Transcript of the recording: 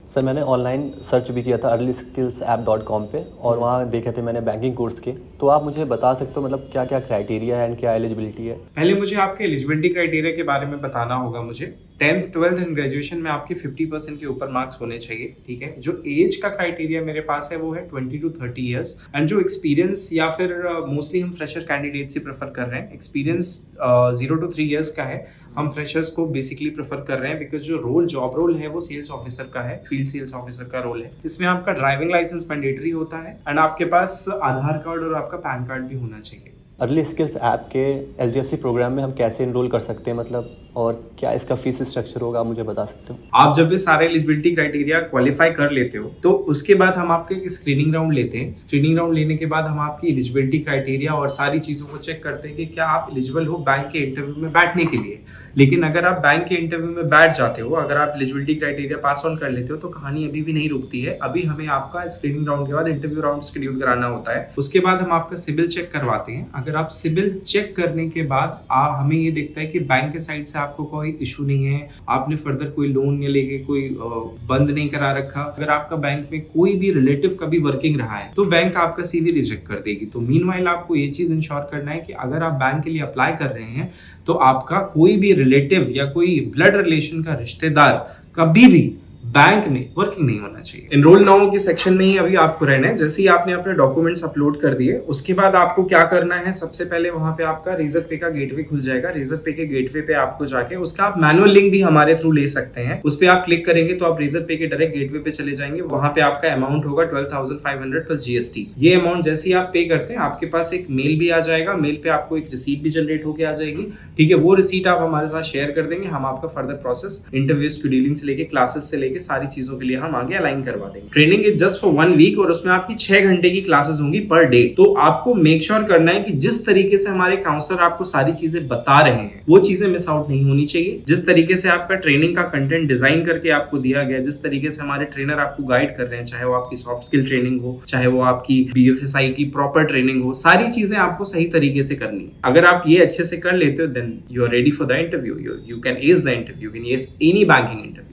Sir मैंने online search भी किया था earlyskillsapp.com पे और वहाँ देखे थे मैंने बैंकिंग कोर्स के। तो आप मुझे बता सकते हो मतलब क्या क्या क्राइटेरिया है एंड क्या एलिजिबिलिटी है? पहले मुझे आपके एलिजिबिलिटी क्राइटेरिया के बारे में बताना होगा। मुझे 10th 12th एंड ग्रेजुएशन में आपके 50% के ऊपर मार्क्स होने चाहिए, ठीक है। जो एज का क्राइटेरिया मेरे पास है वो है 20 to 30 ईयर्स एंड जो एक्सपीरियंस या फिर मोस्टली हम फ्रेशर कैंडिडेट से प्रेफर कर रहे हैं। एक्सपीरियंस 0 to 3 ईयर्स का है। हम फ्रेशर्स को बेसिकली प्रेफर कर रहे हैं बिकॉज जो जॉब रोल है वो सेल्स ऑफिसर का है, फील्ड सेल्स ऑफिसर का रोल है। इसमें आपका ड्राइविंग लाइसेंस मैंडेटरी होता है एंड आपके पास आधार कार्ड और आपका पैन कार्ड भी होना चाहिए। अर्ली स्किल्स ऐप के HDFC प्रोग्राम में हम कैसे इनरोल कर सकते हैं मतलब, और क्या इसका फीस स्ट्रक्चर होगा, आप मुझे बता सकते हो? आप जब ये सारे एलिजिबिलिटी क्राइटेरिया क्वालिफाई कर लेते हो तो उसके बाद हम आपके एक स्क्रीनिंग राउंड लेते हैं। स्क्रीनिंग राउंड लेने के बाद हम आपकी एलिजिबिलिटी क्राइटेरिया और सारी चीजों को चेक करते हैं कि क्या आप एलिजिबल हो बैंक के इंटरव्यू में बैठने के लिए। लेकिन अगर आप बैंक के इंटरव्यू में बैठ जाते हो, अगर आप एलिजिबिलिटी क्राइटेरिया पास ऑन कर लेते हो, तो कहानी अभी भी नहीं रुकती है। अभी हमें आपका स्क्रीनिंग राउंड के बाद इंटरव्यू राउंड शेड्यूल कराना होता है। उसके बाद हम आपका सिविल चेक करवाते हैं। अगर आप सिविल चेक करने के बाद हमें ये दिखता है कि बैंक के साइड से आपको कोई इशू नहीं है, आपने फर्दर कोई लोन या लेके कोई बंद नहीं करा रखा, अगर आपका बैंक में कोई भी रिलेटिव का भी वर्किंग रहा है तो बैंक आपका CV रिजेक्ट कर देगी। तो मीनवाइल आपको ये चीज इंश्योर करना है कि अगर आप बैंक के लिए अप्लाई कर रहे हैं तो आपका कोई भी रिलेटिव या कोई ब्लड रिलेशन का रिश्तेदार कभी भी बैंक में वर्किंग नहीं होना चाहिए। एनरोल नाउ के सेक्शन में ही अभी आपको रहना है। जैसे ही आपने अपने डॉक्यूमेंट्स अपलोड कर दिए उसके बाद आपको क्या करना है, सबसे पहले वहां पे आपका रेजर पे का गेटवे खुल जाएगा। रेजर पे के गेटवे पे आपको जाके उसका आप मैनुअल लिंक भी हमारे थ्रू ले सकते हैं। उस पे आप क्लिक करेंगे तो आप रेजर पे के डायरेक्ट गेटवे पे चले जाएंगे। वहां पे आपका अमाउंट होगा 12,500 प्लस GST। ये अमाउंट जैसे ही आप पे करते हैं आपके पास एक मेल भी आ जाएगा। मेल पे आपको एक रिसीट भी जनरेट होकर आ जाएगी, ठीक है। वो रिसीट आप हमारे साथ शेयर कर देंगे। हम आपका फर्दर प्रोसेस इंटरव्यू शेड्यूलिंग से लेके क्लासेस से लेके सारी चीजों के लिए हम आगे अलाइन करवा देंगे। Training is just for 1 week और उसमें आपकी 6 घंटे की क्लासेस होंगी पर डे। तो आपको मेक श्योर करना है कि जिस तरीके से हमारे काउंसलर आपको सारी चीजें बता रहे हैं वो चीजें मिस आउट नहीं होनी चाहिए। जिस तरीके से आपका ट्रेनिंग का कंटेंट डिजाइन करके आपको दिया गया, जिस तरीके से हमारे ट्रेनर आपको गाइड कर रहे हैं, चाहे वो आपकी सॉफ्ट स्किल ट्रेनिंग हो, चाहे वो आपकी BFSI की प्रॉपर ट्रेनिंग हो, सारी चीजें आपको सही तरीके से करनी है। अगर आप ये अच्छे से कर लेते हो then you are ready for the interview. You can ace the interview, can ace any banking interviews.